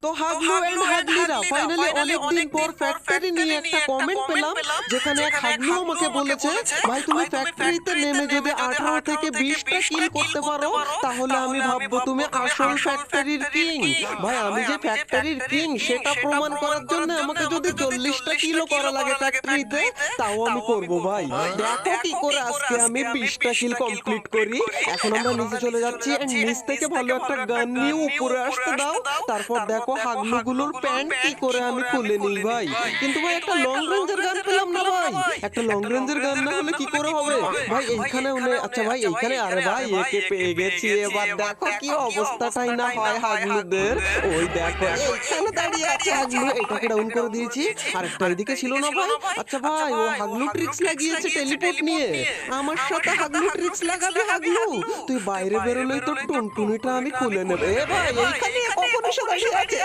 তো হাগলু and হাগলিরা finally অনেকদিন পর ফ্যাক্টরি নিয়ে একটা কমেন্ট পেলাম, যেখানে এক হাগলু আমাকে বলেছে, ভাই তুমি ফ্যাক্টরিতে নেমে যদি 18 থেকে 20টা কিল করতে পারো তাহলে আমি ভাববো তুমি আসল ফ্যাক্টরির কিং। ভাই আমি যে ফ্যাক্টরির কিং সেটা প্রমাণ করার জন্য আমাকে যদি 40টা কিলো করা লাগে ফ্যাক্টরিতে তাও আমি করব। ভাই দেখো কি করে আজকে আমি 20টা কিল কমপ্লিট করি। এখন আমরা নিচে চলে যাচ্ছি এন্ড নিচ থেকে ভালো একটা গান নিয়ে উপরে আসতে দাও, তারপর দেখো হাগলুগুলোর প্যান্ট কি করে আমি খুলে নিই। ভাই কিন্তু ভাই একটা লং রেঞ্জের গান পেলাম না। ভাই একটা লং রেঞ্জের গান না হলে কি করে হবে ভাই? এইখানে আচ্ছা ভাই এইখানে, আরে ভাই একে পেয়ে গেছি। এবার দেখো কি অবস্থাটাই না হয় হাগলুদের। ওই দেখো এইখানে দাঁড়িয়ে আছে হাগলু, এটাকে ডাউন করে দিয়েছি। আরেকটা এদিকে ছিল না ভাই। আচ্ছা ভাই ও হাগলু ট্রিক্স লাগিয়েছে টেলিপোর্ট নিয়ে। আমার সাথে হাগলু ট্রিক্স লাগাবে হাগলু? তুই বাইরে বেরোলেই তোর টুনটুনিটা আমি খুলে নেব। এ ভাই এইখানে কখন এসে দাঁড়িয়ে আছে?